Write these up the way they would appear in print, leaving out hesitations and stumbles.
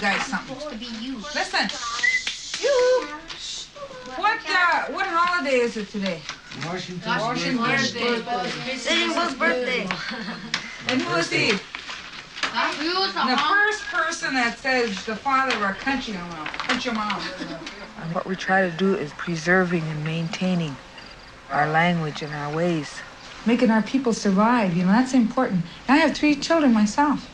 guys something. Listen. You. What holiday is it today? Washington's birthday. Singles birthday. And who is he? The first person that says the father of our country, I'm gonna punch him out. And what we try to do is preserving and maintaining our language and our ways. Making our people survive, that's important. I have 3 children myself,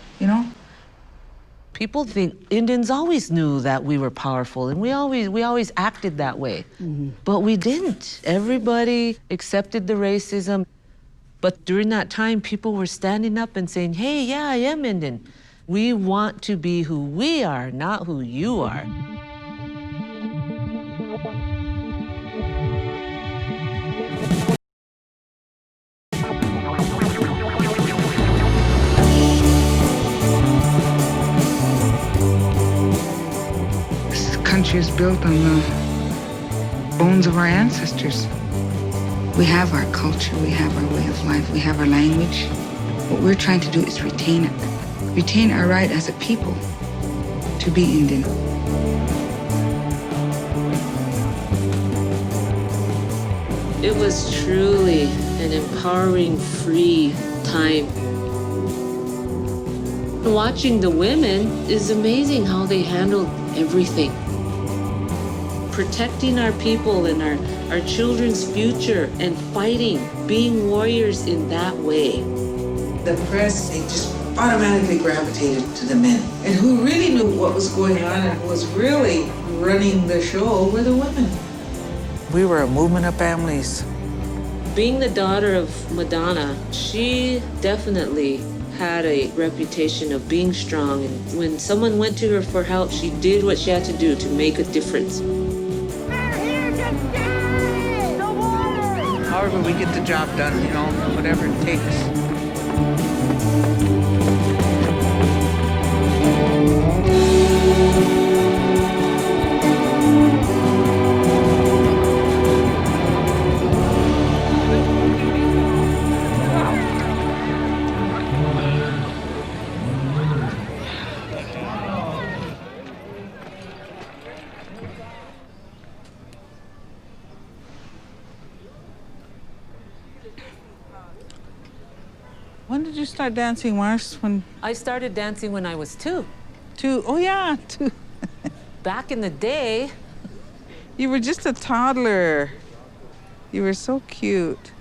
People think Indians always knew that we were powerful, and we always acted that way. Mm-hmm. But we didn't. Everybody accepted the racism. But during that time, people were standing up and saying, hey, yeah, I am Indian. We want to be who we are, not who you are. This country is built on the bones of our ancestors. We have our culture, we have our way of life, we have our language. What we're trying to do is retain it. Retain our right as a people to be Indian. It was truly an empowering, free time. Watching the women is amazing how they handled everything. Protecting our people and our children's future and fighting, being warriors in that way. The press, they just automatically gravitated to the men. And who really knew what was going on and who was really running the show were the women. We were a movement of families. Being the daughter of Madonna, she definitely had a reputation of being strong. And when someone went to her for help, she did what she had to do to make a difference. However, we get the job done, whatever it takes. When did you start dancing, Marcy? I started dancing when I was 2. 2? Oh, yeah, 2. Back in the day. You were just a toddler. You were so cute.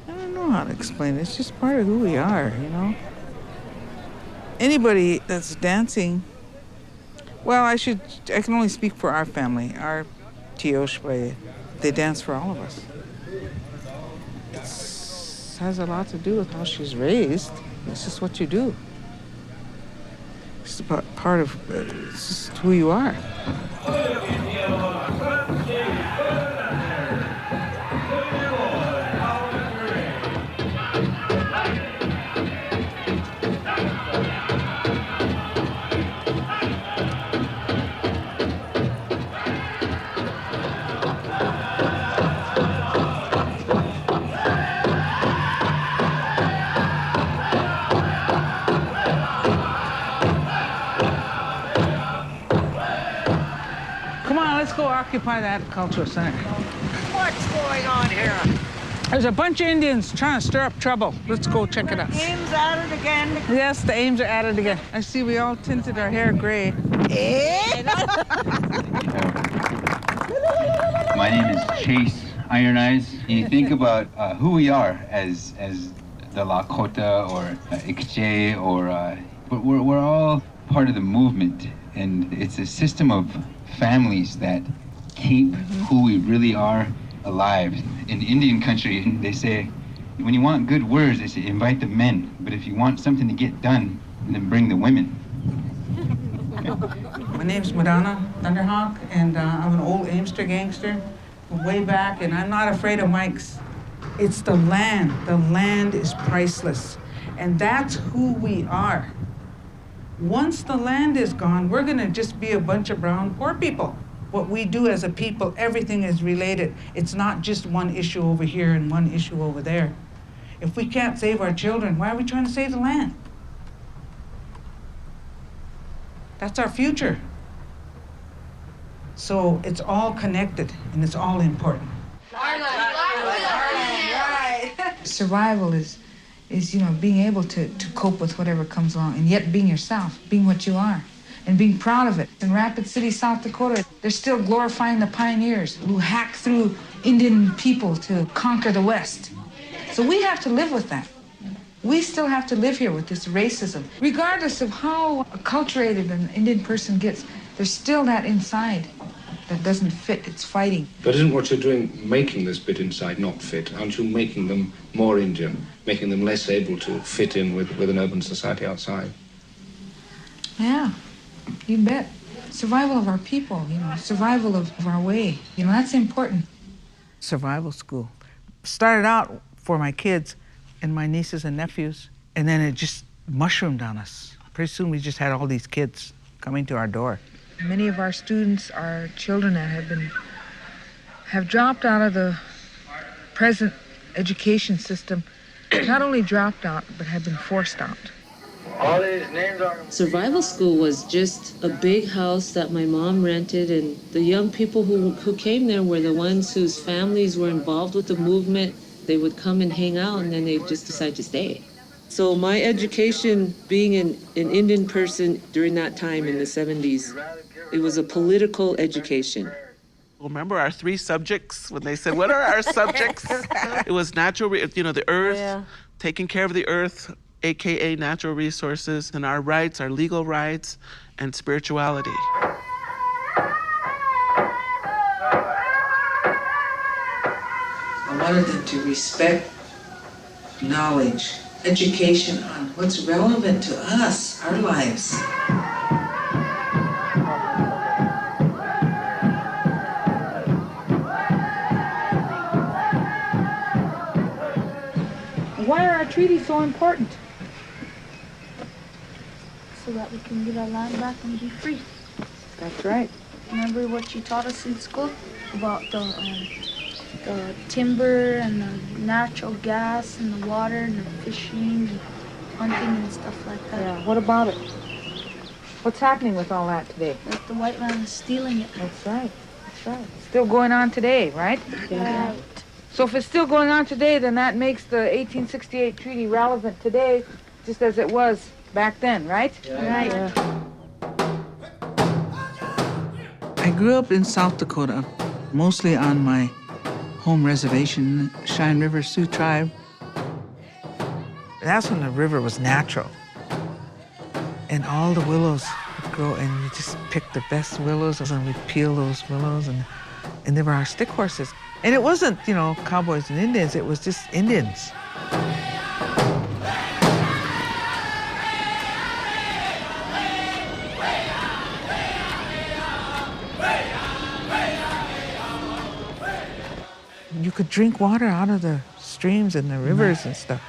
I don't know how to explain it. It's just part of who we are, Anybody that's dancing, well, I can only speak for our family. Our tios, they dance for all of us. It has a lot to do with how she's raised. It's just what you do. It's about part of it's just who you are. Let's go occupy that cultural center. What's going on here? There's a bunch of Indians trying to stir up trouble. Let's go check it out. Ames at it again. Yes, the Ames are at it again. I see we all tinted our hair gray. My name is Chase Iron Eyes. You think about who we are as the Lakota or Ikche but we're all part of the movement, and it's a system of families that keep who we really are alive. In Indian country, they say, when you want good words, they say invite the men, but if you want something to get done, then bring the women. My name's Madonna Thunder Hawk, and I'm an old Amester gangster from way back, and I'm not afraid of mics. It's the land. The land is priceless, and that's who we are. Once the land is gone, we're gonna just be a bunch of brown poor people. What we do as a people, everything is related. It's not just one issue over here and one issue over there. If we can't save our children, why are we trying to save the land? That's our future. So it's all connected and it's all important. Survival is being able to cope with whatever comes along and yet being yourself, being what you are, and being proud of it. In Rapid City, South Dakota, they're still glorifying the pioneers who hacked through Indian people to conquer the West. So we have to live with that. We still have to live here with this racism. Regardless of how acculturated an Indian person gets, there's still that inside that doesn't fit, it's fighting. But isn't what you're doing making this bit inside not fit? Aren't you making them more Indian, making them less able to fit in with an urban society outside? Yeah, you bet. Survival of our people, survival of our way. That's important. Survival school. Started out for my kids and my nieces and nephews, and then it just mushroomed on us. Pretty soon we just had all these kids coming to our door. Many of our students are children that have dropped out of the present education system, not only dropped out, but have been forced out. All these names are... Survival school was just a big house that my mom rented, and the young people who came there were the ones whose families were involved with the movement. They would come and hang out, and then they'd just decide to stay. So my education, being an Indian person during that time in the 70s, it was a political education. Remember our 3 subjects when they said, what are our subjects? It was natural, the earth, taking care of the earth, AKA natural resources, and our rights, our legal rights, and spirituality. I wanted them to respect knowledge, education on what's relevant to us, our lives. Why are our treaties so important? So that we can get our land back and be free. That's right. Remember what you taught us in school about the timber and the natural gas and the water and the fishing and hunting and stuff like that. Yeah, what about it? What's happening with all that today? Like the white man is stealing it. That's right. Still going on today, right? Yeah. Right. So if it's still going on today, then that makes the 1868 treaty relevant today, just as it was back then, right? Yeah. Right. Yeah. I grew up in South Dakota, mostly on my home reservation, Cheyenne River Sioux Tribe. That's when the river was natural. And all the willows would grow, and you just pick the best willows, and we'd peel those willows, and they were our stick horses. And it wasn't, cowboys and Indians, it was just Indians. You could drink water out of the streams and the rivers and stuff.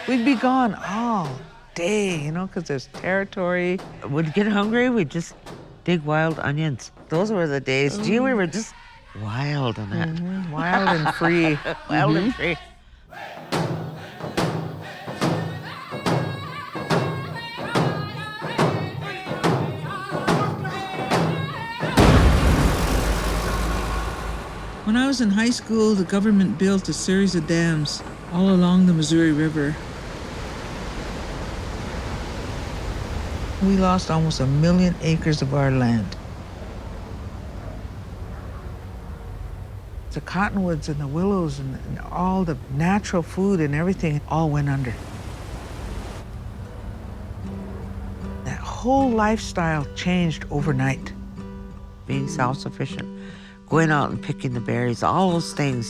We'd be gone all day, because there's territory. We'd get hungry, we'd just dig wild onions. Those were the days. Gee, we were just wild on that. Mm-hmm. Wild and free. Wild and free. When I was in high school, the government built a series of dams all along the Missouri River. We lost almost 1 million acres of our land. The cottonwoods and the willows and all the natural food and everything all went under. That whole lifestyle changed overnight. Being self-sufficient, going out and picking the berries, all those things,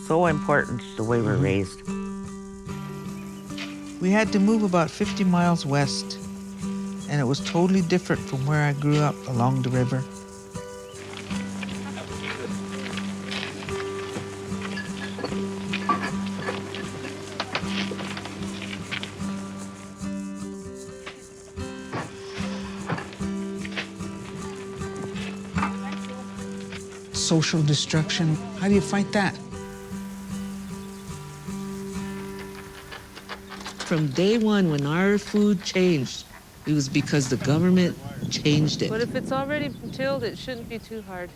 so important, the way we're raised. We had to move about 50 miles west, and it was totally different from where I grew up along the river. Social destruction, how do you fight that? from day one when our food changed, it was because the government changed it. But if it's already tilled, it shouldn't be too hard to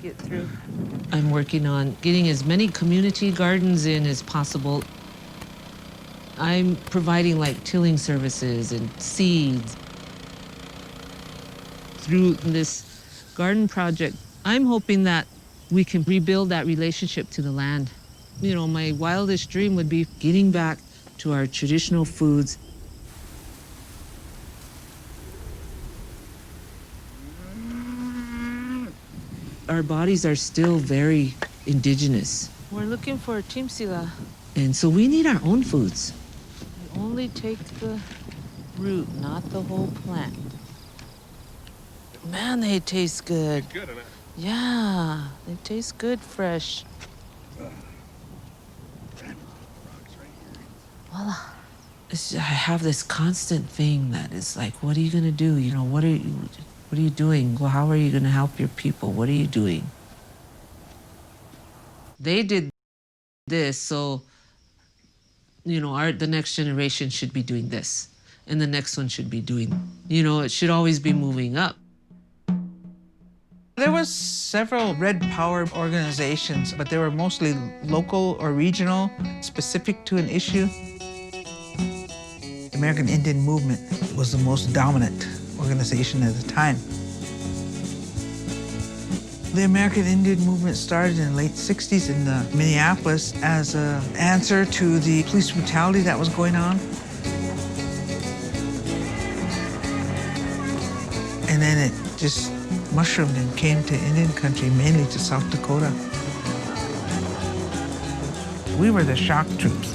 get through. I'm working on getting as many community gardens in as possible. I'm providing like tilling services and seeds. Through this garden project, I'm hoping that we can rebuild that relationship to the land. You know, my wildest dream would be getting back to our traditional foods. Our bodies are still very indigenous. We're looking for a timsila. And so we need our own foods. We only take the root, not the whole plant. Man, they taste good. Good, isn't it? Yeah, they taste good fresh. Voila. I have this constant thing that is like, what are you gonna do? You know, what are you doing? Well, how are you gonna help your people? What are you doing? They did this, so, you know, the next generation should be doing this. And the next one should be doing, you know, it should always be moving up. There was several Red Power organizations, but they were mostly local or regional, specific to an issue. The American Indian Movement was the most dominant organization at the time. The American Indian Movement started in the late 60s in Minneapolis as an answer to the police brutality that was going on. And then it just mushroomed and came to Indian country, mainly to South Dakota. We were the shock troops.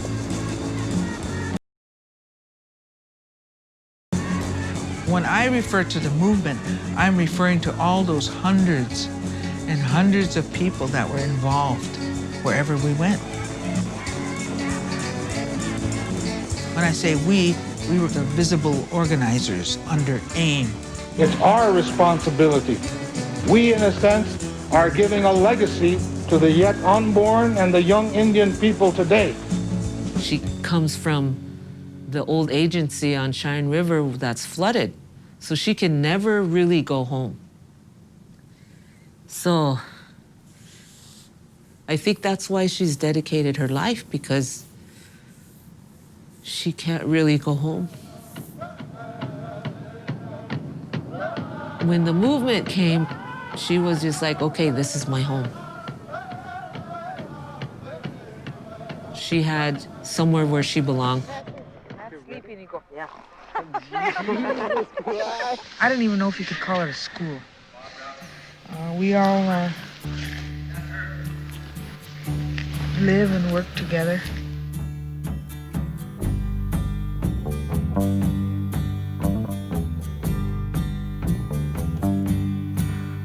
When I refer to the movement, I'm referring to all those hundreds and hundreds of people that were involved wherever we went. When I say we were the visible organizers under AIM. It's our responsibility. We, in a sense, are giving a legacy to the yet unborn and the young Indian people today. She comes from the old agency on Cheyenne River that's flooded, so she can never really go home. So I think that's why she's dedicated her life, because she can't really go home. When the movement came, she was just like, okay, this is my home. She had somewhere where she belonged. I don't even know if you could call it a school. We all live and work together.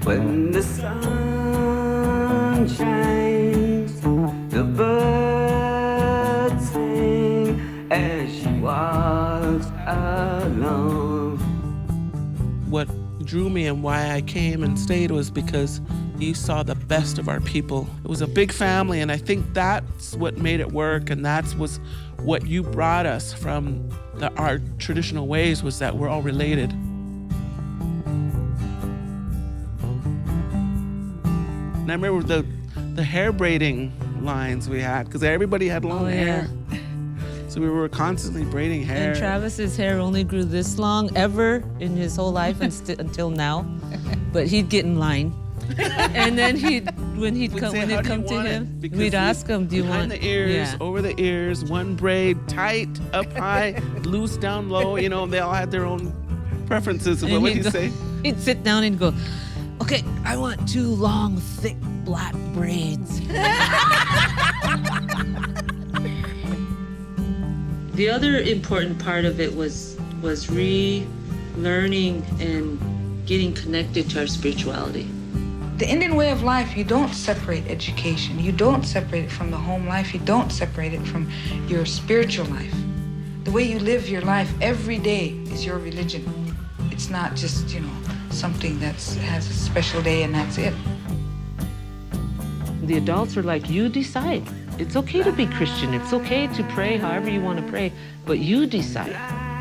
When the sun shines, the birds sing as she walks along. What drew me and why I came and stayed was because you saw the best of our people. It was a big family, and I think that's what made it work, and was what you brought us from our traditional ways, was that we're all related. And I remember the hair braiding lines we had, because everybody had long hair. So we were constantly braiding hair. And Travis's hair only grew this long ever in his whole life until now. But he'd get in line. And then when he'd come to him, we'd ask him, do you want? Behind the ears, over the ears, one braid, tight, up high, loose down low. You know, they all had their own preferences. What would you say? He'd sit down and go, okay, I want 2 long, thick, black braids. The other important part of it was relearning and getting connected to our spirituality. The Indian way of life, you don't separate education. You don't separate it from the home life. You don't separate it from your spiritual life. The way you live your life every day is your religion. It's not just, something that has a special day and that's it. The adults are like, you decide. It's okay to be Christian. It's okay to pray however you want to pray, but you decide.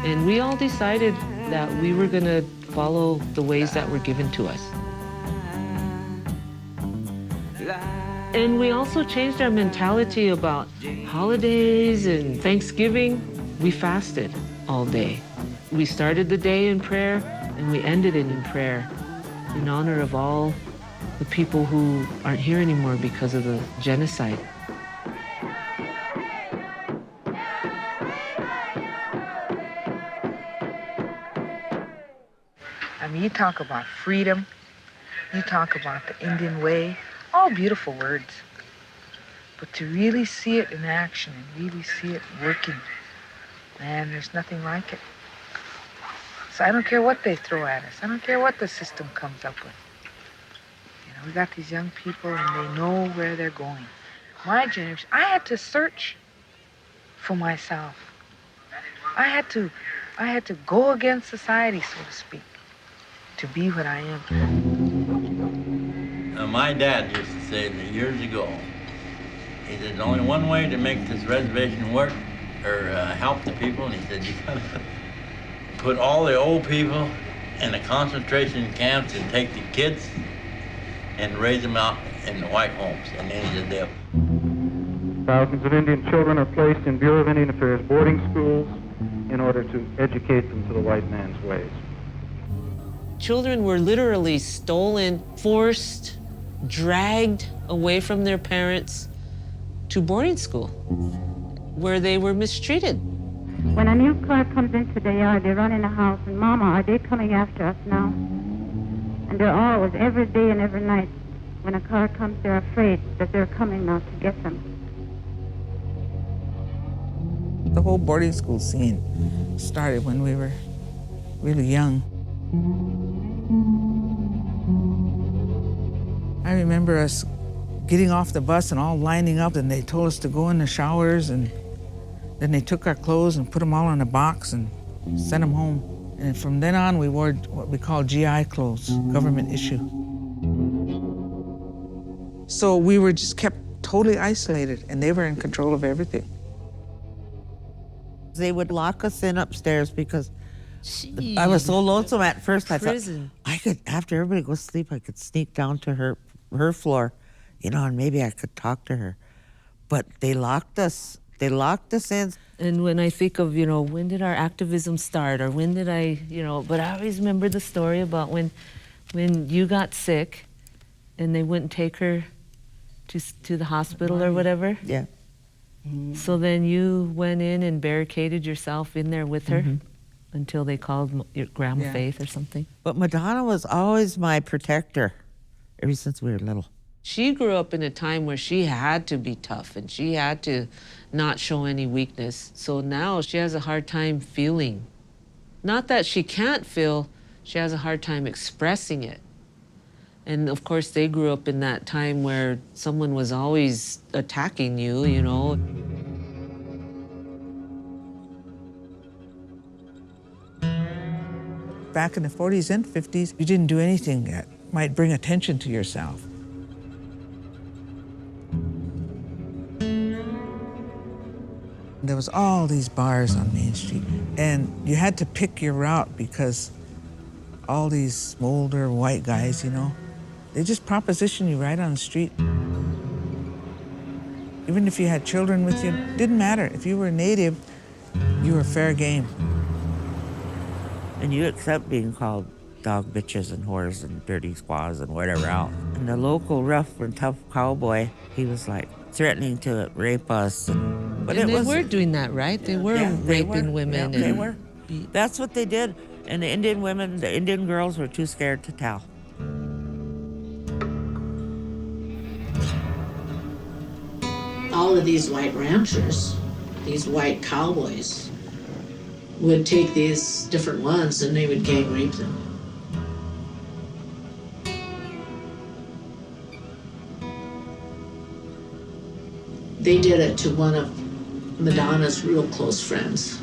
And we all decided that we were going to follow the ways that were given to us. And we also changed our mentality about holidays and Thanksgiving. We fasted all day. We started the day in prayer and we ended it in prayer in honor of all the people who aren't here anymore because of the genocide. I mean, you talk about freedom, you talk about the Indian way, all beautiful words. But to really see it in action and really see it working, man, there's nothing like it. So I don't care what they throw at us. I don't care what the system comes up with. You know, we got these young people and they know where they're going. My generation, I had to search for myself. I had to go against society, so to speak, to be what I am. My dad used to say that years ago, he said, there's only one way to make this reservation work or help the people, and he said, you gotta put all the old people in the concentration camps and take the kids and raise them out in the white homes, and then he said they'll. Thousands of Indian children are placed in Bureau of Indian Affairs boarding schools in order to educate them to the white man's ways. Children were literally stolen, forced, dragged away from their parents to boarding school, where they were mistreated. When a new car comes into the yard, they run in the house, and Mama, are they coming after us now? And they're always, every day and every night, when a car comes, they're afraid that they're coming now to get them. The whole boarding school scene started when we were really young. I remember us getting off the bus and all lining up, and they told us to go in the showers, and then they took our clothes and put them all in a box and sent them home. And from then on, we wore what we call GI clothes, government issue. So we were just kept totally isolated, and they were in control of everything. They would lock us in upstairs because I was so lonesome at first. Prison. I thought I could, after everybody goes to sleep, I could sneak down to her floor, you know, and maybe I could talk to her. But they locked us. They locked us in. And when I think of, you know, when did our activism start, or when did I, you know, but I always remember the story about when you got sick and they wouldn't take her to the hospital or whatever. Yeah. Mm-hmm. So then you went in and barricaded yourself in there with her until they called your Grandma Faith or something. But Madonna was always my protector ever since we were little. She grew up in a time where she had to be tough and she had to not show any weakness. So now she has a hard time feeling. Not that she can't feel, she has a hard time expressing it. And of course, they grew up in that time where someone was always attacking you, you know. Back in the 40s and 50s, you didn't do anything that might bring attention to yourself. There was all these bars on Main Street, and you had to pick your route because all these older white guys, you know, they just proposition you right on the street. Even if you had children with you, it didn't matter. If you were native, you were fair game. And you accept being called dog bitches and whores and dirty squaws and whatever else. And the local rough and tough cowboy, he was like threatening to rape us. But and they were doing that, right? They were raping women. Yeah, they were. That's what they did. And the Indian women, the Indian girls were too scared to tell. All of these white ranchers, these white cowboys, would take these different ones and they would gang rape them. They did it to one of Madonna's real close friends.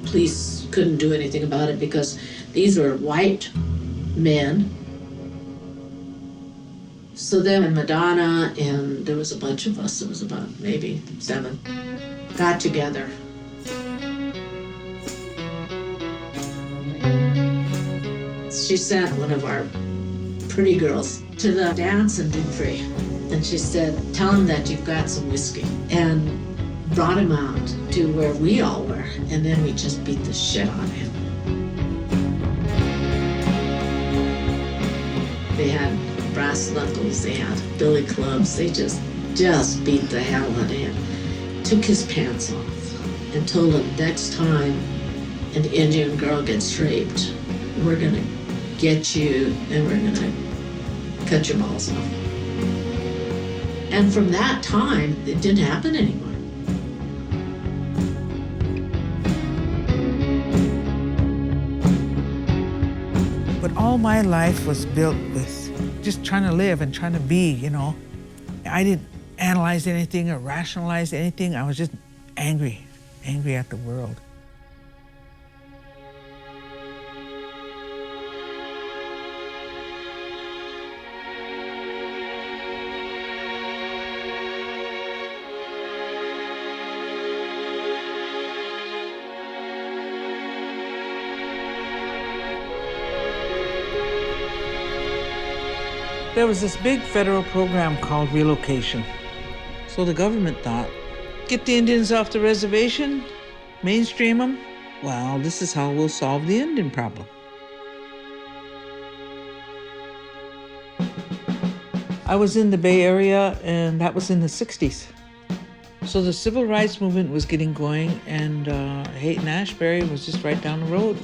Police couldn't do anything about it because these were white men So then Madonna and there was a bunch of us, there was about maybe 7, got together. She sent one of our pretty girls to the dance in Dufresne, and she said, tell him that you've got some whiskey, and brought him out to where we all were, and then we just beat the shit out of him. They had brass knuckles, they had billy clubs, they just beat the hell out of him. Took his pants off and told him, next time an Indian girl gets raped, we're gonna get you and we're gonna cut your balls off. And from that time, it didn't happen anymore. But all my life was built with just trying to live and trying to be, you know. I didn't analyze anything or rationalize anything. I was just angry at the world. There was this big federal program called relocation. So the government thought, get the Indians off the reservation, mainstream them. Well, this is how we'll solve the Indian problem. I was in the Bay Area, and that was in the 60s. So the civil rights movement was getting going, and Haight-Ashbury was just right down the road.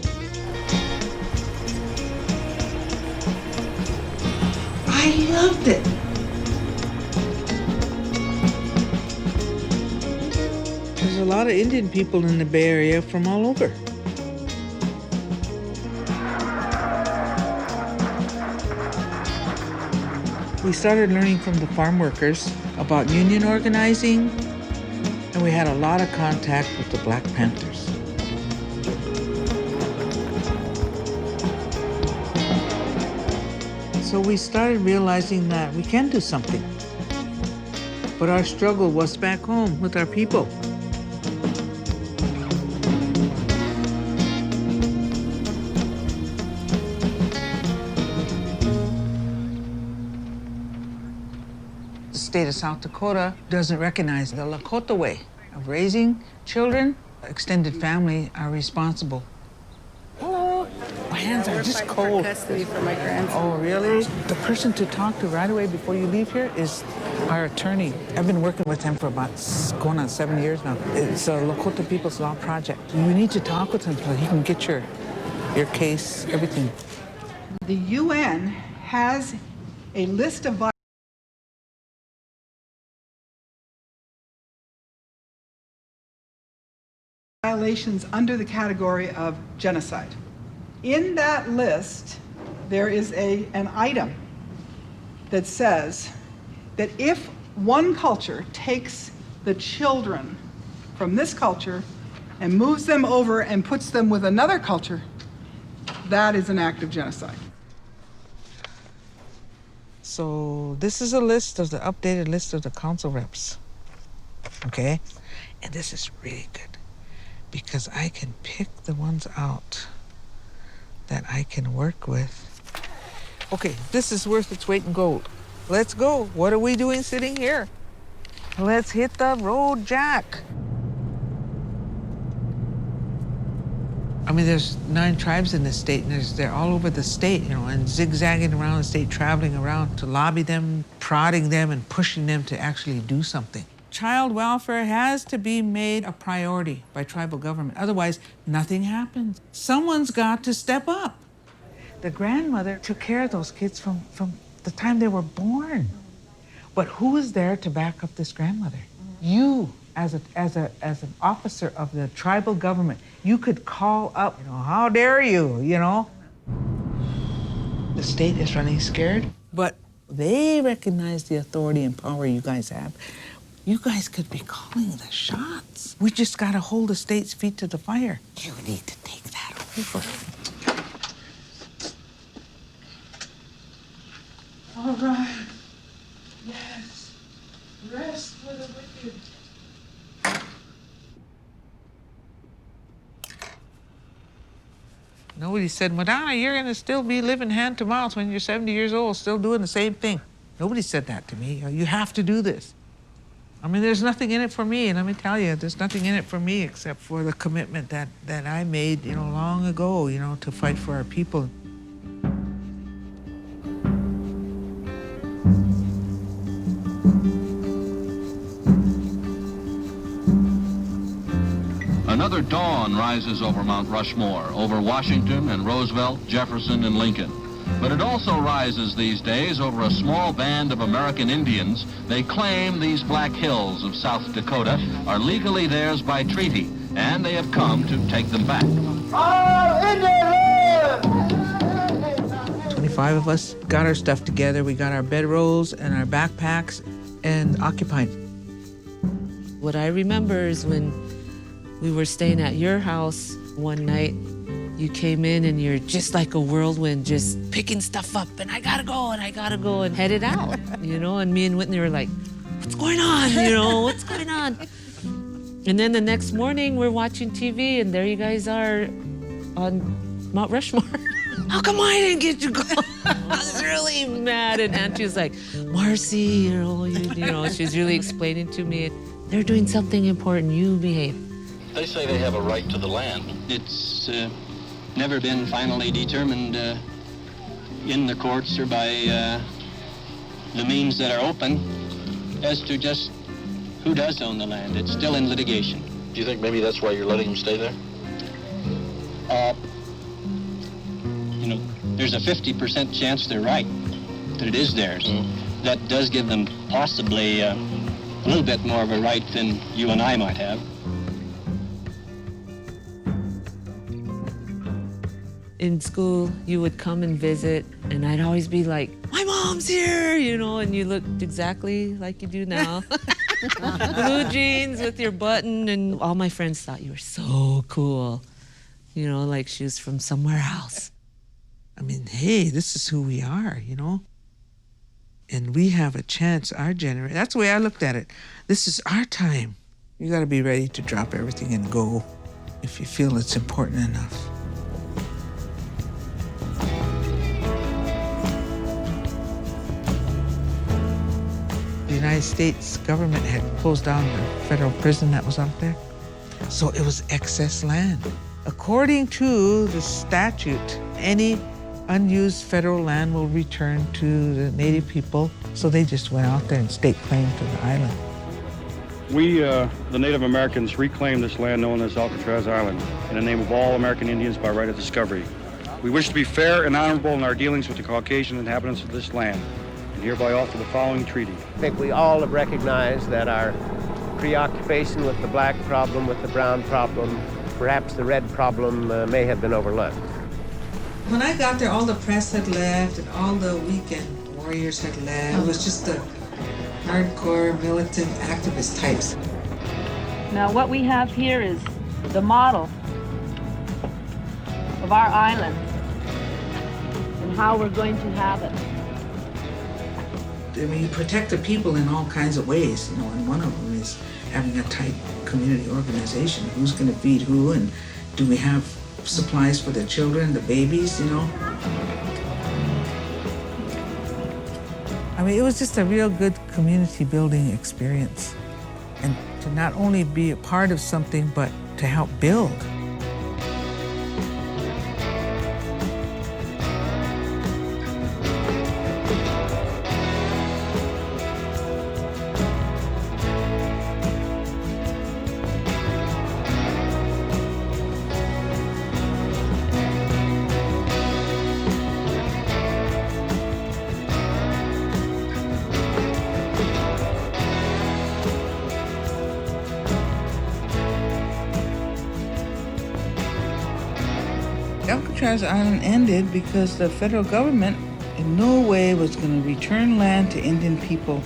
I loved it. There's a lot of Indian people in the Bay Area from all over. We started learning from the farm workers about union organizing, and we had a lot of contact with the Black Panthers. So we started realizing that we can do something. But our struggle was back home with our people. The state of South Dakota doesn't recognize the Lakota way of raising children. Extended family are responsible. My hands are just cold. Custody for my grandson. Oh, really? The person to talk to right away before you leave here is our attorney. I've been working with him for about going on 7 years now. It's a Lakota People's Law Project. You need to talk with him so he can get your case, everything. The UN has a list of violations under the category of genocide. In that list, there is an item that says that if one culture takes the children from this culture and moves them over and puts them with another culture, that is an act of genocide. So this is a list of the updated list of the council reps, okay? And this is really good because I can pick the ones out that I can work with. Okay, this is worth its weight in gold. Let's go. What are we doing sitting here? Let's hit the road, Jack. I mean, there's 9 tribes in this state, and they're all over the state, you know, and zigzagging around the state, traveling around to lobby them, prodding them, and pushing them to actually do something. Child welfare has to be made a priority by tribal government. Otherwise, nothing happens. Someone's got to step up. The grandmother took care of those kids from the time they were born. But who is there to back up this grandmother? You, as an officer of the tribal government, you could call up, you know, how dare you, you know? The state is running scared, but they recognize the authority and power you guys have. You guys could be calling the shots. We just gotta hold the state's feet to the fire. You need to take that over. All right. Nobody said, Madonna, you're gonna still be living hand to mouth when you're 70 years old, still doing the same thing. Nobody said that to me. You have to do this. I mean, there's nothing in it for me, and let me tell you, there's nothing in it for me except for the commitment that I made, long ago, to fight for our people. Another dawn rises over Mount Rushmore, over Washington and Roosevelt, Jefferson and Lincoln. But it also rises these days over a small band of American Indians. They claim these Black Hills of South Dakota are legally theirs by treaty, and they have come to take them back. 25 of us got our stuff together. We got our bedrolls and our backpacks and occupied. What I remember is when we were staying at your house one night, you came in and you're just like a whirlwind, just picking stuff up, and I gotta go, and headed out, and me and Whitney were like, what's going on, what's going on? And then the next morning, we're watching TV, and there you guys are on Mount Rushmore. How come I didn't get to go? I was really mad, and Auntie was like, Marcy, she's really explaining to me, they're doing something important, you behave. They say they have a right to the land. It's never been finally determined in the courts or by the means that are open as to just who does own the land. It's still in litigation. Do you think maybe that's why you're letting them stay there? There's a 50% chance they're right, that it is theirs. Mm-hmm. That does give them possibly a little bit more of a right than you and I might have. In school, you would come and visit, and I'd always be like, my mom's here, and you looked exactly like you do now. Blue jeans with your button, and all my friends thought you were so cool, like she was from somewhere else. I mean, hey, this is who we are, And we have a chance, our generation. That's the way I looked at it. This is our time. You gotta be ready to drop everything and go if you feel it's important enough. The United States government had closed down the federal prison that was up there. So it was excess land. According to the statute, any unused federal land will return to the native people. So they just went out there and staked claim to the island. We, the Native Americans, reclaimed this land known as Alcatraz Island in the name of all American Indians by right of discovery. We wish to be fair and honorable in our dealings with the Caucasian inhabitants of this land, and hereby offer the following treaty. I think we all have recognized that our preoccupation with the black problem, with the brown problem, perhaps the red problem may have been overlooked. When I got there, all the press had left and all the weekend warriors had left. It was just the hardcore militant activist types. Now what we have here is the model of our island and how we're going to have it. I mean, you protect the people in all kinds of ways, and one of them is having a tight community organization. Who's going to feed who, and do we have supplies for the children, the babies, I mean, it was just a real good community building experience. And to not only be a part of something, but to help build. Alcatraz Island ended because the federal government in no way was going to return land to Indian people.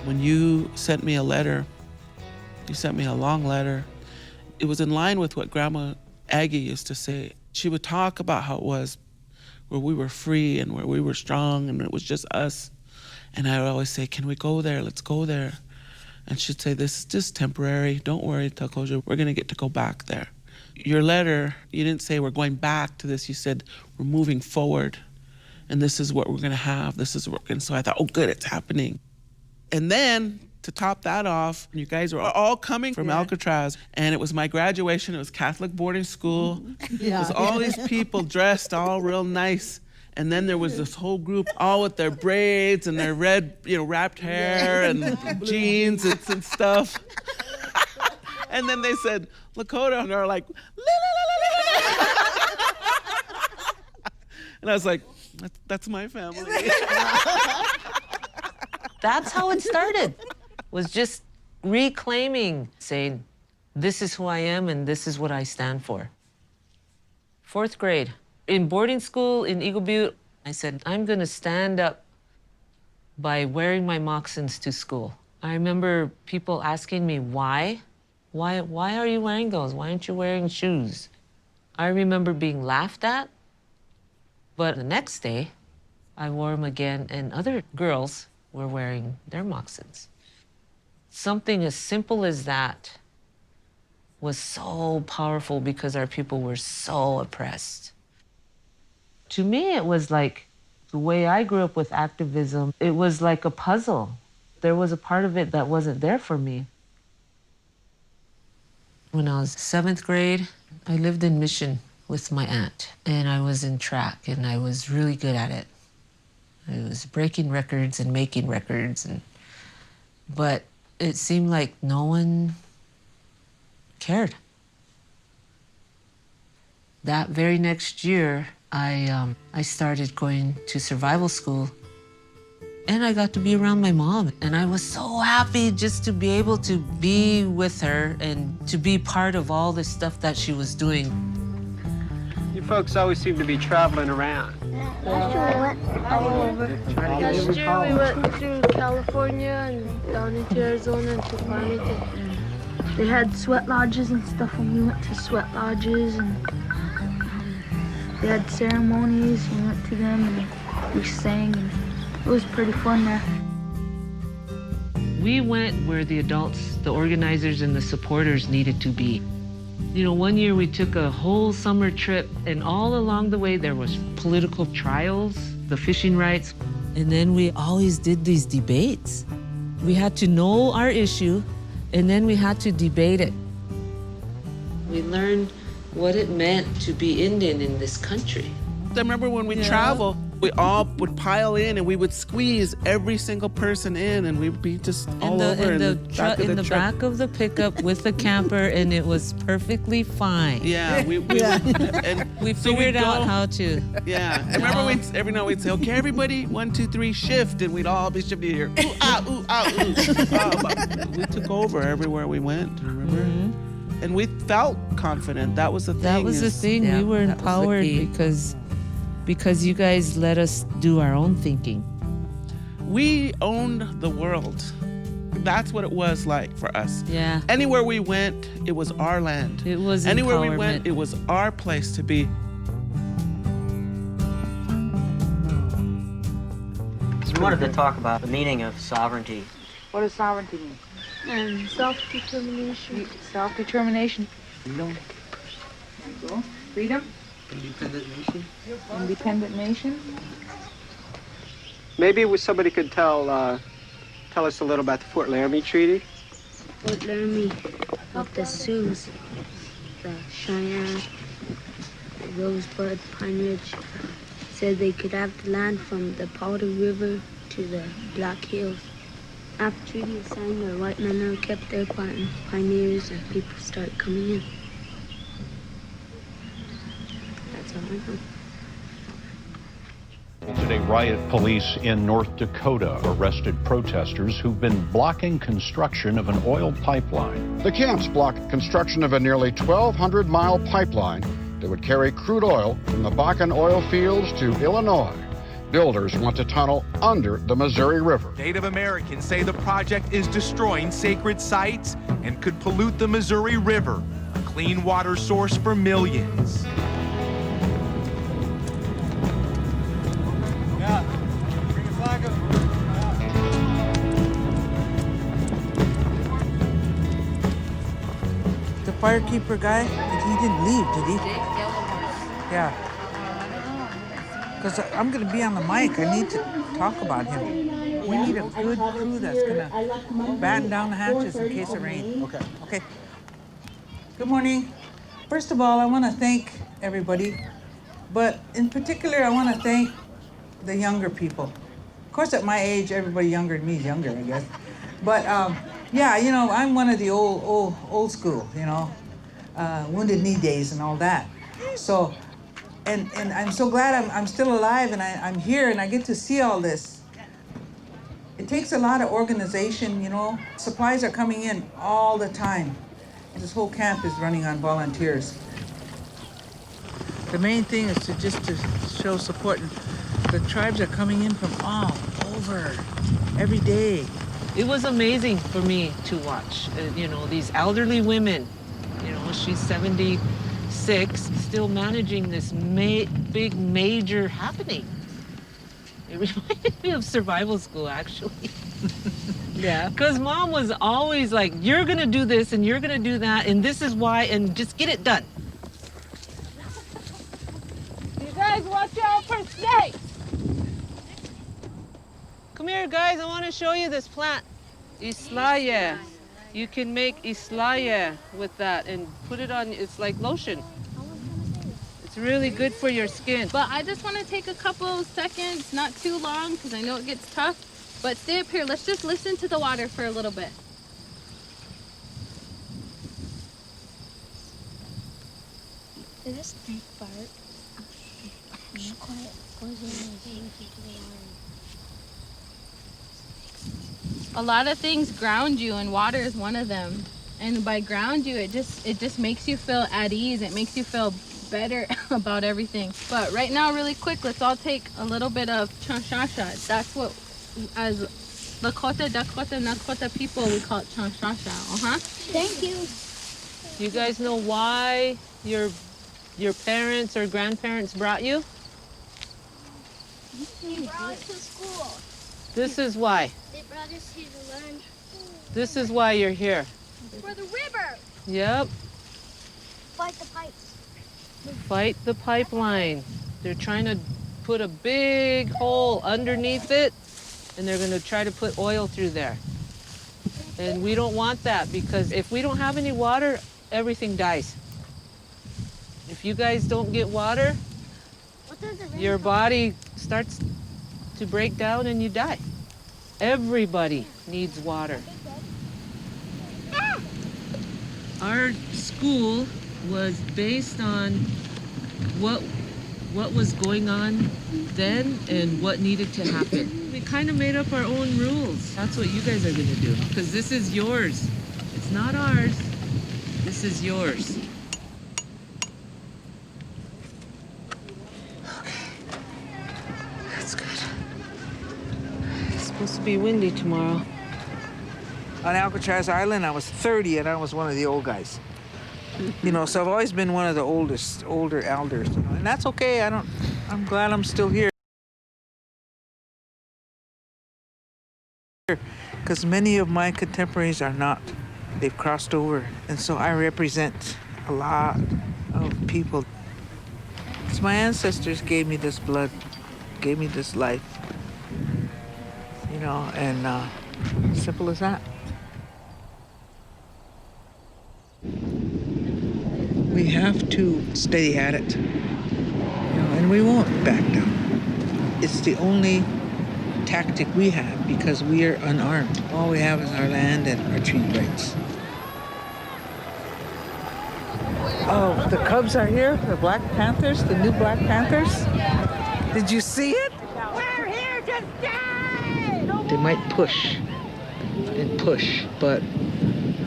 When you sent me a letter, you sent me a long letter, it was in line with what Grandma Aggie used to say. She would talk about how it was where we were free and where we were strong and it was just us. And I would always say, can we go there? Let's go there. And she'd say, this is just temporary. Don't worry, Takoja, we're gonna get to go back there. Your letter, you didn't say we're going back to this. You said we're moving forward. And this is what we're gonna have. This is what we're gonna, so I thought, oh good, it's happening. And then to top that off, you guys were all coming from Alcatraz, and it was my graduation. It was Catholic boarding school. It was all these people dressed all real nice. And then there was this whole group, all with their braids and their red, wrapped hair and jeans and stuff. And then they said, Lakota, and they were like, and I was like, that's my family. That's how it started, was just reclaiming, saying, this is who I am and this is what I stand for. 4th grade. In boarding school in Eagle Butte, I said, I'm gonna stand up by wearing my moccasins to school. I remember people asking me, why? Why are you wearing those? Why aren't you wearing shoes? I remember being laughed at, but the next day, I wore them again, and other girls were wearing their moccasins. Something as simple as that was so powerful because our people were so oppressed. To me, it was like the way I grew up with activism, it was like a puzzle. There was a part of it that wasn't there for me. When I was 7th grade, I lived in Mission with my aunt, and I was in track, and I was really good at it. I was breaking records and making records, but it seemed like no one cared. That very next year, I started going to survival school, and I got to be around my mom. And I was so happy just to be able to be with her and to be part of all the stuff that she was doing. You folks always seem to be traveling around. Last year we went all over. Last year we went through California and down into Arizona and to Farmington. They had sweat lodges and stuff, and we went to sweat lodges, and they had ceremonies. We went to them and we sang, and it was pretty fun there. We went where the adults, the organizers, and the supporters needed to be. One year we took a whole summer trip, and all along the way there was political trials, the fishing rights, and then we always did these debates. We had to know our issue, and then we had to debate it. We learned what it meant to be Indian in this country. I remember when we traveled, we all would pile in and we would squeeze every single person in, and we'd be just all over in the back of the pickup with the camper, and it was perfectly fine. Yeah, we figured out how to. Yeah, I remember every night we'd say, okay, everybody, 1, 2, 3, shift, and we'd all be shifting here. Ooh, ah, ooh, ah, ooh. We took over everywhere we went, remember? Mm-hmm. And we felt confident. That was the thing. That was the thing. We were empowered because you guys let us do our own thinking. We owned the world. That's what it was like for us. Yeah. Anywhere we went, it was our land. It was Anywhere we went, it was our place to be. So we wanted to talk about the meaning of sovereignty. What does sovereignty mean? Self-determination. Self-determination. Freedom. Freedom. Independent nation. Independent nation. Maybe somebody could tell us a little about the Fort Laramie Treaty. Fort Laramie with the Sioux, the Cheyenne, the Rosebud, Pine Ridge, said they could have the land from the Powder River to the Black Hills. After the treaty was signed, the white men never kept their pioneers, and people started coming in. That's all I know. Today, riot police in North Dakota arrested protesters who've been blocking construction of an oil pipeline. The camps blocked construction of a nearly 1,200-mile pipeline that would carry crude oil from the Bakken oil fields to Illinois. Builders want to tunnel under the Missouri River. Native Americans say the project is destroying sacred sites and could pollute the Missouri River, a clean water source for millions. firekeeper guy, he didn't leave, did he? Yeah. Because I'm going to be on the mic. I need to talk about him. We need a good crew that's going to batten down the hatches in case of rain. Okay. Okay. Good morning. First of all, I want to thank everybody, but in particular, I want to thank the younger people. Of course, at my age, everybody younger than me is younger, I guess. But yeah, you know, I'm one of the old school, you know, Wounded Knee days and all that. So, and I'm so glad I'm still alive and I'm here and I get to see all this. It takes a lot of organization, you know. Supplies are coming in all the time. This whole camp is running on volunteers. The main thing is to show support. And the tribes are coming in from all over, every day. It was amazing for me to watch, you know, these elderly women. You know, she's 76, still managing this big major happening. It reminded me of survival school, actually. Yeah. Because Mom was always like, you're gonna do this and you're gonna do that and this is why, and just get it done. You guys watch out for snakes! Come here, guys, I want to show you this plant. Islaya. You can make islaya with that and put it on, it's like lotion. It's really good for your skin. But I just want to take a couple of seconds, not too long, because I know it gets tough. But stay up here. Let's just listen to the water for a little bit. Is this snake fart? Quiet. A lot of things ground you, and water is one of them. And by ground you, it just makes you feel at ease. It makes you feel better about everything. But right now, really quick, let's all take a little bit of chanshasha. That's what, as Lakota, Dakota, Nakota people, we call it chanshasha. Thank you. You guys know why your parents or grandparents brought you? They brought us to school. This is why. They brought us here to learn. This is why you're here. For the river. Yep. Fight the pipes. Fight the pipeline. They're trying to put a big hole underneath it, and they're going to try to put oil through there. And we don't want that because if we don't have any water, everything dies. If you guys don't get water, your body starts to break down and you die. Everybody needs water. Our school was based on what was going on then and what needed to happen. We kind of made up our own rules. That's what you guys are going to do because this is yours. It's not ours. This is yours. Supposed to be windy tomorrow. On Alcatraz Island, I was 30 and I was one of the old guys. You know, so I've always been one of the older elders, you know, and that's okay. I'm glad I'm still here. Because many of my contemporaries are not. They've crossed over. And so I represent a lot of people. Because my ancestors gave me this blood, gave me this life. You know, and simple as that. We have to stay at it, you know, and we won't back down. It's the only tactic we have because we are unarmed. All we have is our land and our treaty rights. Oh, the Cubs are here, the Black Panthers, the new Black Panthers. Did you see it? We're here to stay! They might push and push, but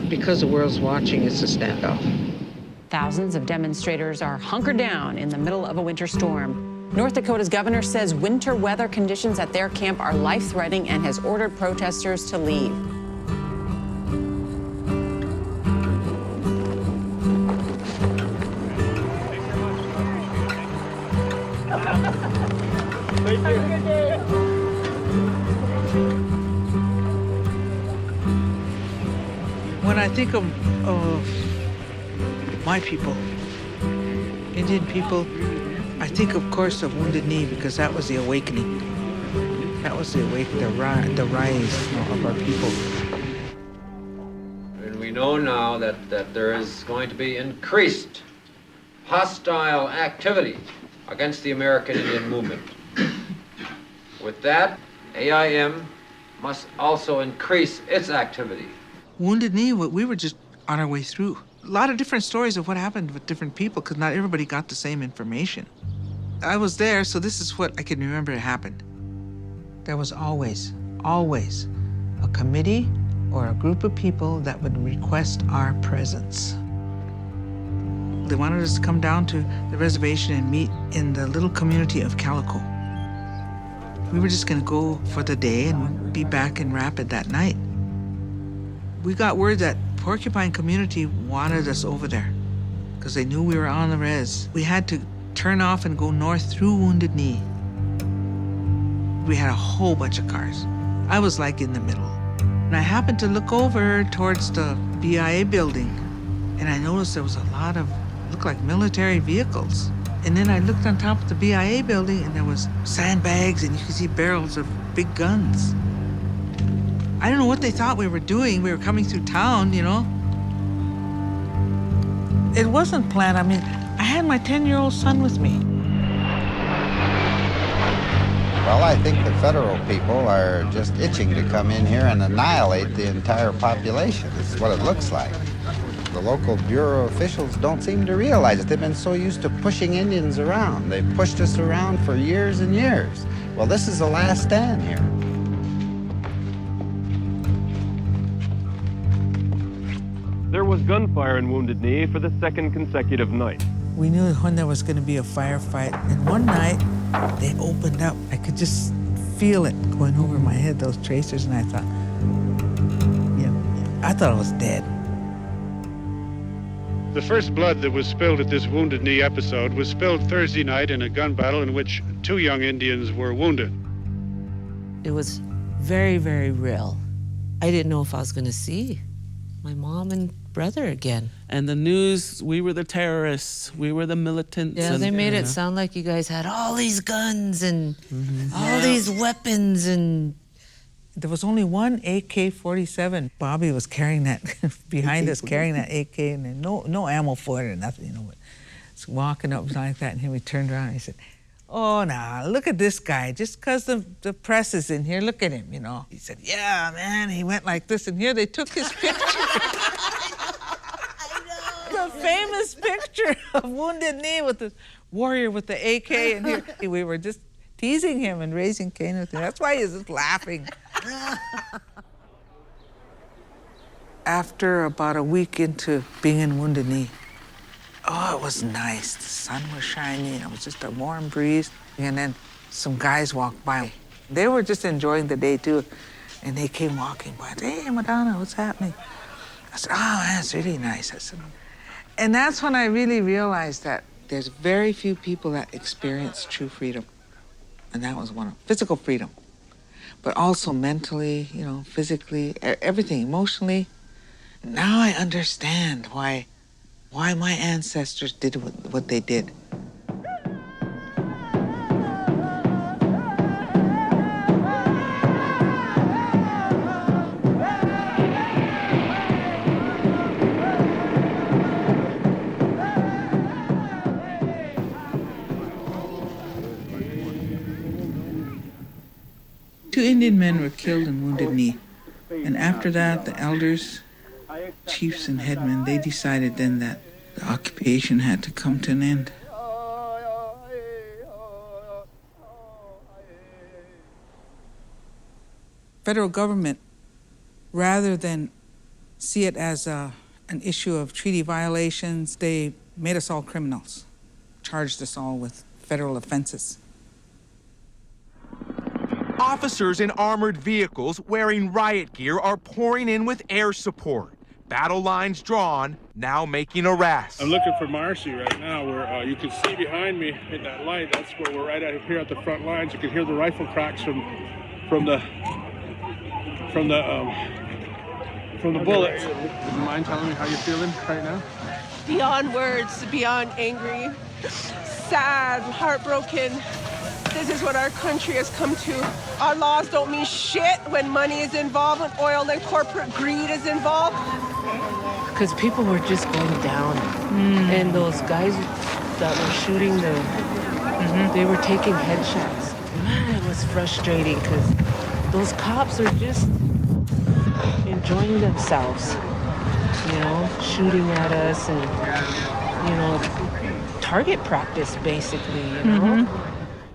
because the world's watching, it's a standoff. Thousands of demonstrators are hunkered down in the middle of a winter storm. North Dakota's governor says winter weather conditions at their camp are life-threatening and has ordered protesters to leave. When I think of my people, Indian people. I think, of course, of Wounded Knee because that was the awakening. That was the rise of our people. And we know now that there is going to be increased hostile activity against the American Indian movement. With that, AIM must also increase its activity. Wounded Knee, we were just on our way through. A lot of different stories of what happened with different people because not everybody got the same information. I was there, so this is what I can remember happened. There was always a committee or a group of people that would request our presence. They wanted us to come down to the reservation and meet in the little community of Calico. We were just gonna go for the day and be back in Rapid that night. We got word that Porcupine community wanted us over there because they knew we were on the res. We had to turn off and go north through Wounded Knee. We had a whole bunch of cars. I was like in the middle. And I happened to look over towards the BIA building and I noticed there was a lot of, looked like military vehicles. And then I looked on top of the BIA building and there was sandbags and you could see barrels of big guns. I don't know what they thought we were doing. We were coming through town, you know. It wasn't planned. I mean, I had my 10-year-old son with me. Well, I think the federal people are just itching to come in here and annihilate the entire population. It's what it looks like. The local bureau officials don't seem to realize it. They've been so used to pushing Indians around. They've pushed us around for years and years. Well, this is the last stand here. There was gunfire in Wounded Knee for the second consecutive night. We knew when there was going to be a firefight, and one night they opened up. I could just feel it going over my head, those tracers, and I thought, I thought I was dead. The first blood that was spilled at this Wounded Knee episode was spilled Thursday night in a gun battle in which 2 young Indians were wounded. It was very, very real. I didn't know if I was going to see my mom and brother again. And the news, we were the terrorists, we were the militants. Yeah, they made it sound like you guys had all these guns and all these weapons and... There was only one AK-47. Bobby was carrying that, behind us, carrying that AK, and no ammo for it or nothing, you know. But it's walking up like that, and then we turned around and he said, "Oh, nah, look at this guy. Just because the press is in here, look at him, you know." He said, "Yeah, man," he went like this, and here they took his picture. The famous picture of Wounded Knee with the warrior with the AK, and here we were just teasing him and raising Cain with him. That's why he's just laughing. After about a week into being in Wounded Knee, oh, it was nice. The sun was shining, and it was just a warm breeze. And then some guys walked by. They were just enjoying the day, too. And they came walking by. "Hey, Madonna, what's happening?" I said, "Oh, man, it's really nice." I said, and that's when I really realized that there's very few people that experience true freedom. And that was one of physical freedom, but also mentally, you know, physically, everything, emotionally. Now I understand why my ancestors did what they did. Two Indian men were killed in Wounded Knee. And after that, the elders, chiefs and headmen, they decided then that the occupation had to come to an end. Federal government, rather than see it as an issue of treaty violations, they made us all criminals, charged us all with federal offenses. Officers in armored vehicles wearing riot gear are pouring in with air support. Battle lines drawn, now making arrests. I'm looking for Marcy right now, where you can see behind me in that light. That's where we're right out here at the front lines. You can hear the rifle cracks from the bullets. Would you mind telling me how you're feeling right now? beyond words, beyond angry, sad, heartbroken. This is what our country has come to. Our laws don't mean shit when money is involved, when oil and corporate greed is involved. Because people were just going down. And those guys that were shooting they were taking headshots. Man, it was frustrating because those cops are just enjoying themselves, you know, shooting at us and, you know, target practice basically, you know.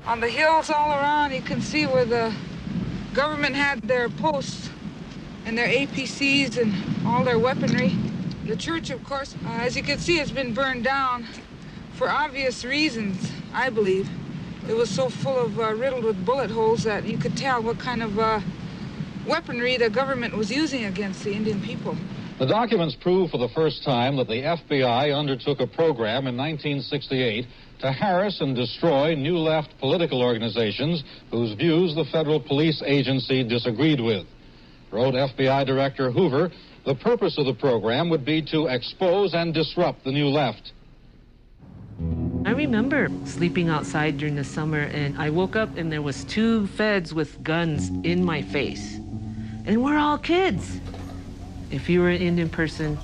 On the hills all around, you can see where the government had their posts and their APCs and all their weaponry. The church, of course, as you can see, has been burned down for obvious reasons, I believe. It was so full of, riddled with bullet holes that you could tell what kind of weaponry the government was using against the Indian people. The documents prove for the first time that the FBI undertook a program in 1968 to harass and destroy New Left political organizations whose views the federal police agency disagreed with. Wrote FBI Director Hoover, the purpose of the program would be to expose and disrupt the New Left. I remember sleeping outside during the summer, and I woke up and there was 2 feds with guns in my face. And we're all kids. If you were an Indian person,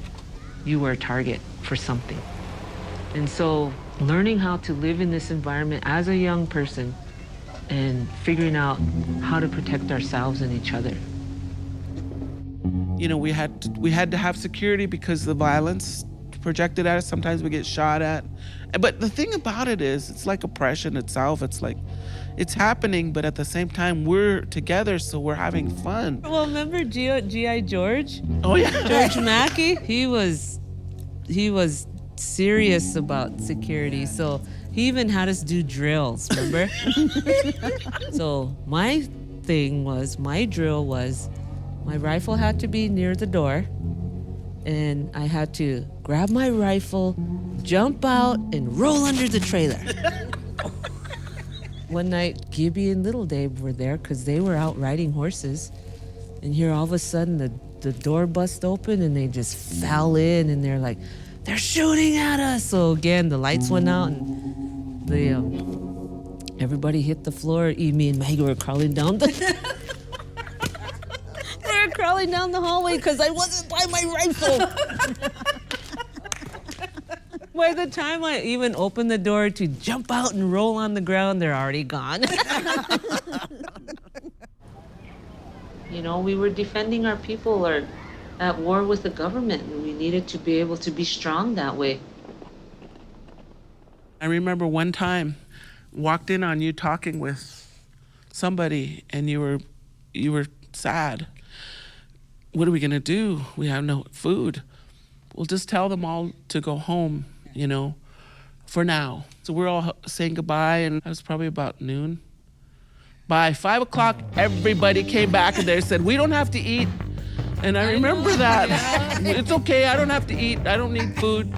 you were a target for something. And so learning how to live in this environment as a young person and figuring out how to protect ourselves and each other. You know, we had to have security because the violence projected at us. Sometimes we get shot at. But the thing about it is, it's like oppression itself. It's like, it's happening, but at the same time, we're together, so we're having fun. Well, remember G.I. George? Oh, yeah. George Mackey? He was serious about security, so he even had us do drills, remember? So my drill was, my rifle had to be near the door, and I had to grab my rifle, jump out, and roll under the trailer. One night, Gibby and Little Dave were there because they were out riding horses. And here all of a sudden, the door bust open and they just fell in and they're like, they're shooting at us. So again, the lights went out and everybody hit the floor. Me and Maggie were crawling down they were crawling down the hallway because I wasn't by my rifle. By the time I even opened the door to jump out and roll on the ground, they're already gone. You know, we were defending our people or at war with the government, and we needed to be able to be strong that way. I remember one time, walked in on you talking with somebody, and you were sad. What are we gonna do? We have no food. We'll just tell them all to go home, you know, for now. So we're all saying goodbye, and it was probably about noon. By 5 o'clock, everybody came back and they said, we don't have to eat. And I remember that. Yeah. It's okay, I don't have to eat. I don't need food.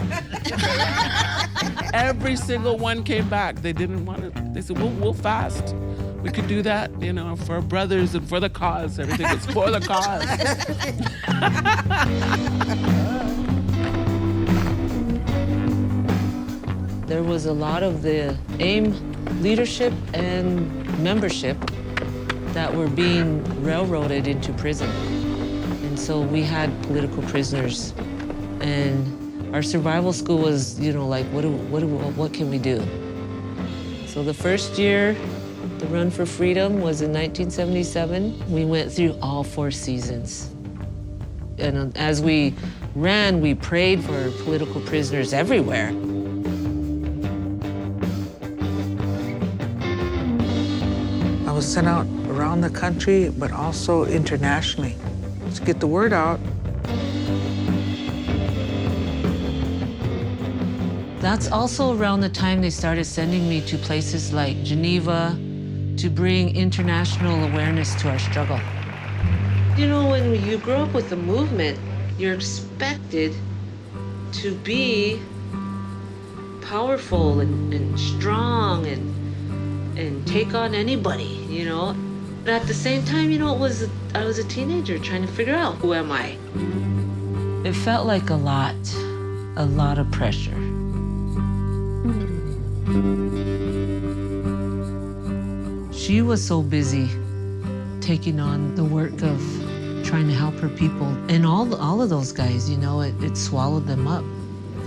Every single one came back. They didn't want it. They said, we'll fast. We could do that, you know, for our brothers and for the cause. Everything was for the cause. There was a lot of the AIM leadership and membership that were being railroaded into prison. And so we had political prisoners. And our survival school was, you know, like, what can we do? So the first year, the Run for Freedom was in 1977. We went through all 4 seasons. And as we ran, we prayed for political prisoners everywhere. I was sent out around the country, but also internationally to get the word out. That's also around the time they started sending me to places like Geneva to bring international awareness to our struggle. You know, when you grow up with the movement, you're expected to be powerful and strong and take on anybody, you know. But at the same time, you know, I was a teenager trying to figure out, who am I? It felt like a lot. a lot of pressure. She was so busy taking on the work of trying to help her people. And all of those guys, you know, it swallowed them up.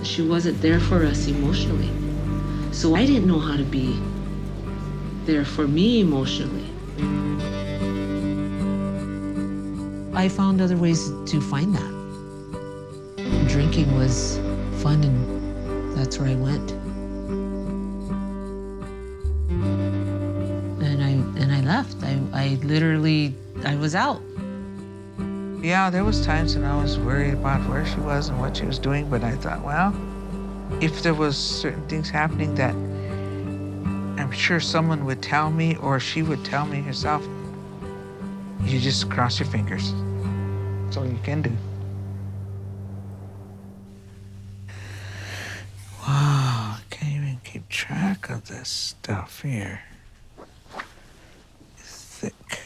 She wasn't there for us emotionally. So I didn't know how to be there for me emotionally. I found other ways to find that. Drinking was fun, and that's where I went. And I left. I literally was out. Yeah, there was times when I was worried about where she was and what she was doing, but I thought, well, if there was certain things happening that I'm sure someone would tell me or she would tell me herself, you just cross your fingers. That's all you can do. Wow, I can't even keep track of this stuff here. It's thick.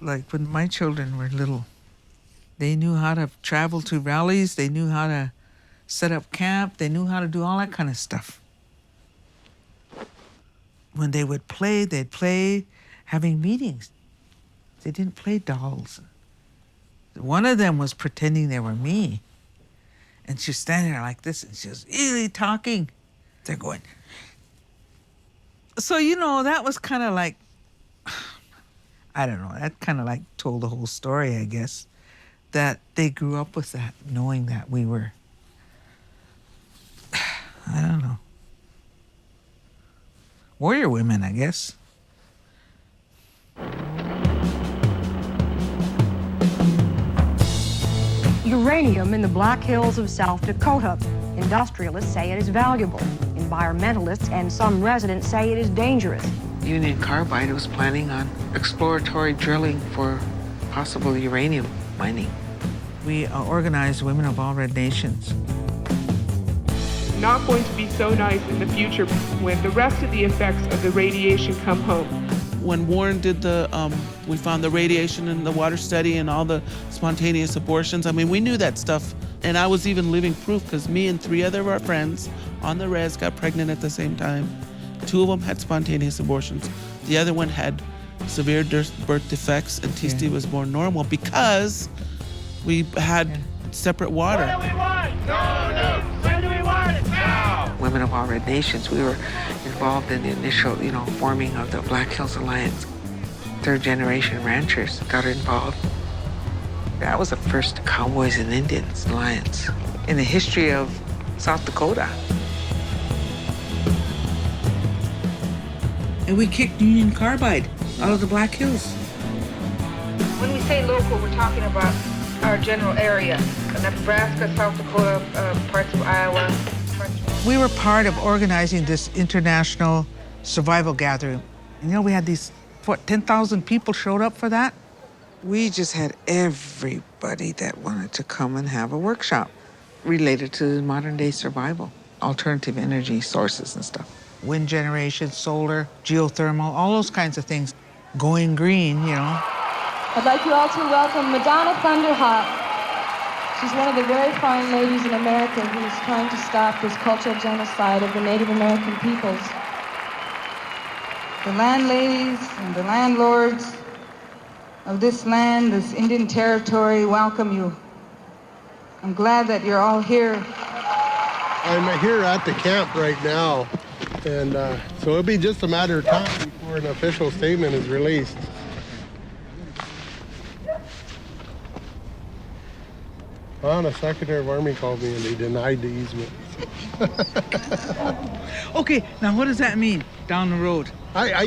Like when my children were little, they knew how to travel to rallies, they knew how to set up camp, they knew how to do all that kind of stuff. When they would play, they'd play having meetings. They didn't play dolls. One of them was pretending they were me. And she's standing there like this, and she was really talking. They're going. So, you know, that was kind of like, I don't know, that kind of like told the whole story, I guess, that they grew up with that, knowing that we were, I don't know, warrior women, I guess. Uranium in the Black Hills of South Dakota. Industrialists say it is valuable. Environmentalists and some residents say it is dangerous. Union Carbide was planning on exploratory drilling for possible uranium mining. We organized Women of All Red Nations. Not going to be so nice in the future when the rest of the effects of the radiation come home. When Warren did we found the radiation in the water study and all the spontaneous abortions. I mean, we knew that stuff. And I was even living proof because me and 3 other of our friends on the res got pregnant at the same time. 2 of them had spontaneous abortions. The other one had severe birth defects, and Tisti was born normal because we had separate water. What do we want? No. When do we want it? Now. Women of All Red Nations, we were involved in the initial, forming of the Black Hills Alliance. 3rd-generation ranchers got involved. That was the first Cowboys and Indians Alliance in the history of South Dakota. And we kicked Union Carbide out of the Black Hills. When we say local, we're talking about our general area. Nebraska, South Dakota, parts of Iowa. We were part of organizing this international survival gathering. We had these, 10,000 people showed up for that? We just had everybody that wanted to come and have a workshop related to modern-day survival, alternative energy sources and stuff. Wind generation, solar, geothermal, all those kinds of things. Going green, I'd like you all to welcome Madonna Thunder Hawk. She's one of the very fine ladies in America who is trying to stop this cultural genocide of the Native American peoples. The landladies and the landlords of this land, this Indian territory, welcome you. I'm glad that you're all here. I'm here at the camp right now, and so it'll be just a matter of time before an official statement is released. Well, the Secretary of Army called me and they denied the easement. Okay, now what does that mean down the road? I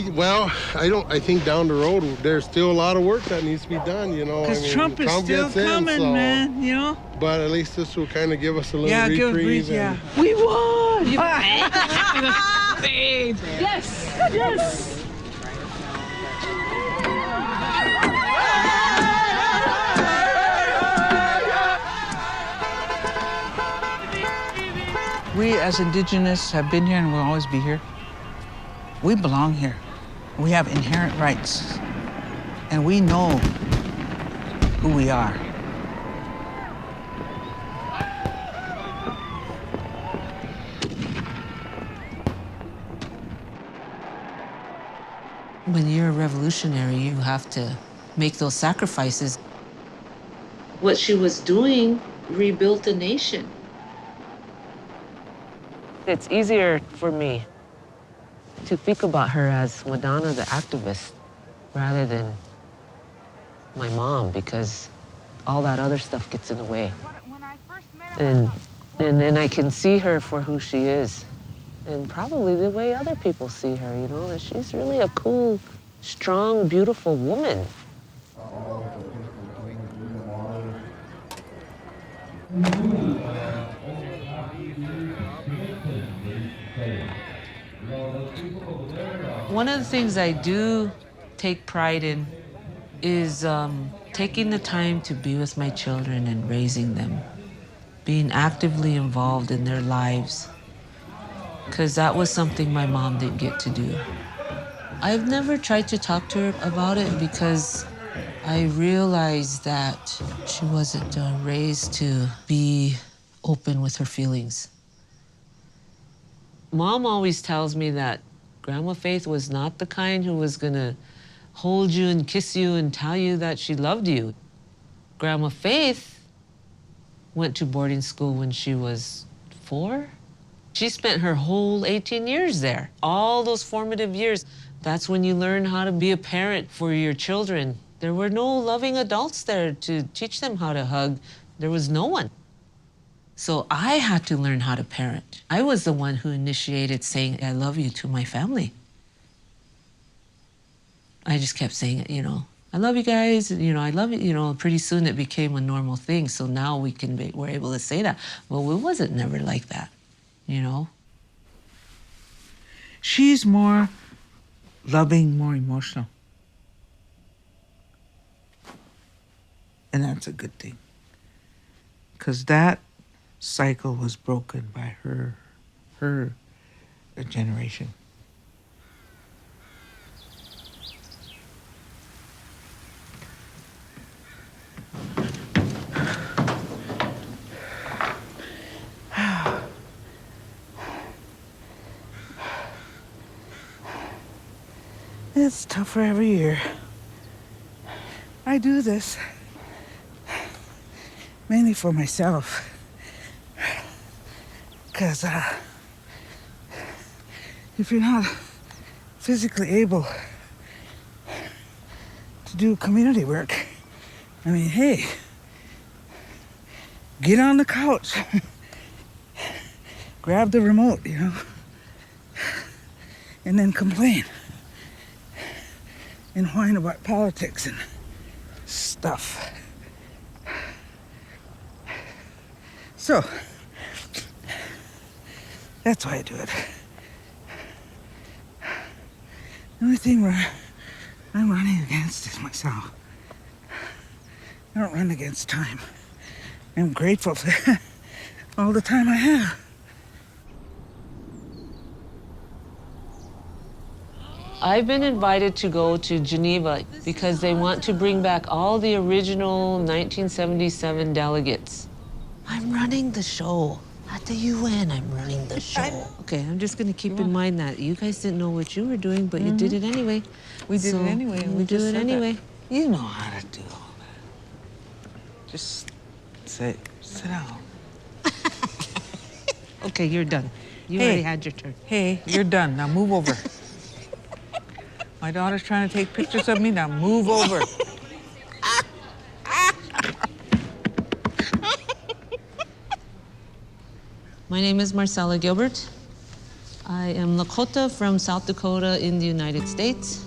think down the road there's still a lot of work that needs to be done, Because Trump is still coming, man, But at least this will kind of give us a little reprieve. We won! Yes! We as Indigenous have been here and will always be here. We belong here. We have inherent rights. And we know who we are. When you're a revolutionary, you have to make those sacrifices. What she was doing rebuilt a nation. It's easier for me to think about her as Madonna the activist rather than my mom, because all that other stuff gets in the way. And then I can see her for who she is, and probably the way other people see her, you know, that she's really a cool, strong, beautiful woman. One of the things I do take pride in is taking the time to be with my children and raising them, being actively involved in their lives, because that was something my mom didn't get to do. I've never tried to talk to her about it because I realized that she wasn't raised to be open with her feelings. Mom always tells me that Grandma Faith was not the kind who was gonna hold you and kiss you and tell you that she loved you. Grandma Faith went to boarding school when she was 4. She spent her whole 18 years there, all those formative years. That's when you learn how to be a parent for your children. There were no loving adults there to teach them how to hug. There was no one. So I had to learn how to parent. I was the one who initiated saying, I love you to my family. I just kept saying it, you know, I love you guys, you know, I love you, you know, pretty soon it became a normal thing. So now we're able to say that. Well, it wasn't never like that, you know? She's more loving, more emotional. And that's a good thing. Because that cycle was broken by her generation. It's tougher every year. I do this mainly for myself. Because if you're not physically able to do community work, I mean, hey, get on the couch, grab the remote, you know, and then complain and whine about politics and stuff. So, that's why I do it. The only thing I'm running against is myself. I don't run against time. I'm grateful for all the time I have. I've been invited to go to Geneva because they want to bring back all the original 1977 delegates. I'm running the show. At the UN, I'm running the show. Okay, I'm just gonna keep in mind that you guys didn't know what you were doing, but you did it anyway. We did it anyway. And we do it anyway. You know how to do all that. Just sit down. Okay, you're done. You already had your turn. Hey, you're done. Now move over. My daughter's trying to take pictures of me. Now move over. My name is Marcella Gilbert. I am Lakota from South Dakota in the United States,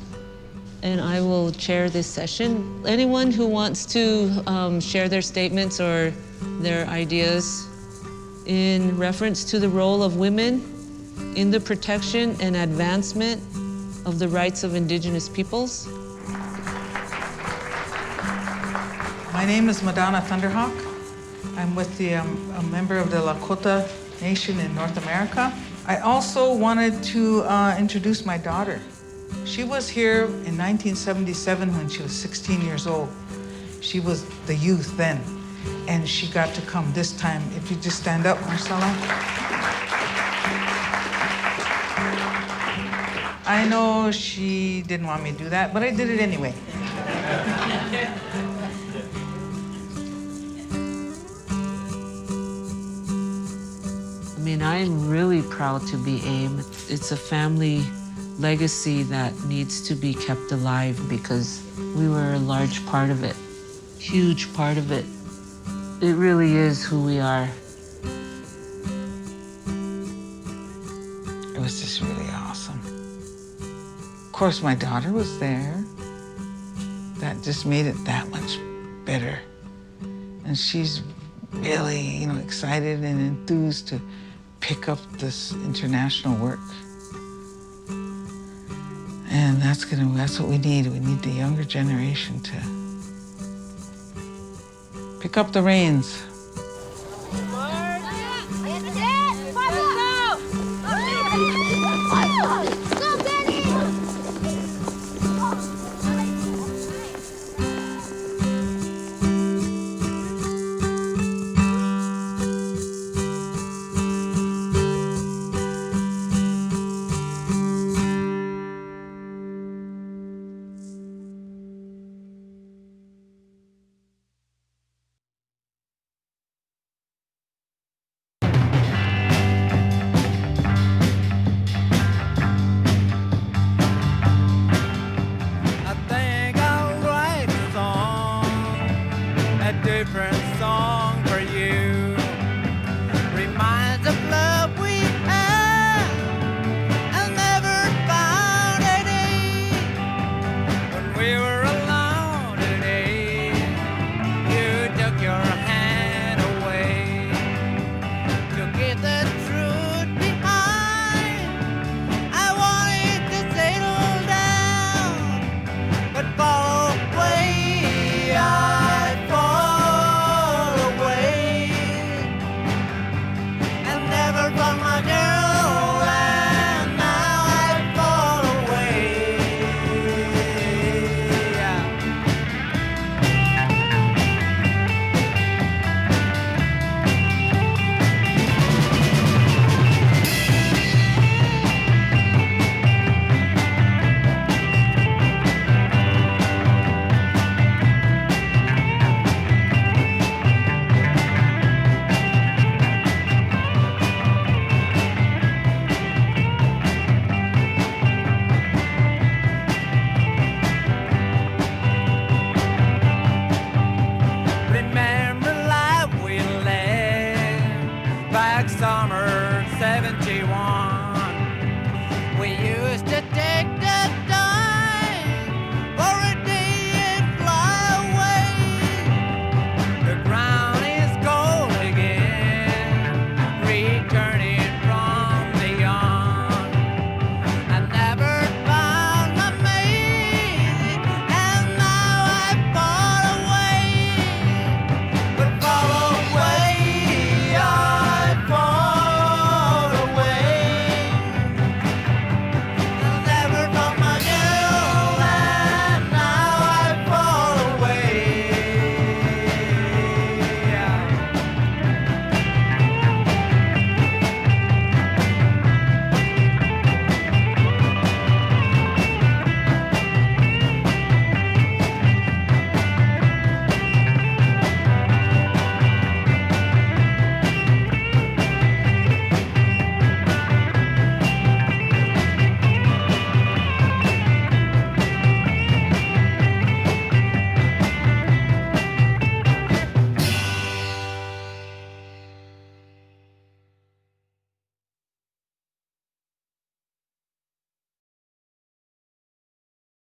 and I will chair this session. Anyone who wants to share their statements or their ideas in reference to the role of women in the protection and advancement of the rights of Indigenous peoples. My name is Madonna Thunder Hawk. I'm with a member of the Lakota Nation in North America. I also wanted to introduce my daughter. She was here in 1977 when she was 16 years old. She was the youth then, and she got to come this time. If you just stand up, Marcella. I know she didn't want me to do that, but I did it anyway. I mean, I'm really proud to be AIM. It's a family legacy that needs to be kept alive because we were a large part of it, huge part of it. It really is who we are. It was just really awesome. Of course, my daughter was there. That just made it that much better. And she's really, excited and enthused to pick up this international work. And that's what we need. We need the younger generation to pick up the reins.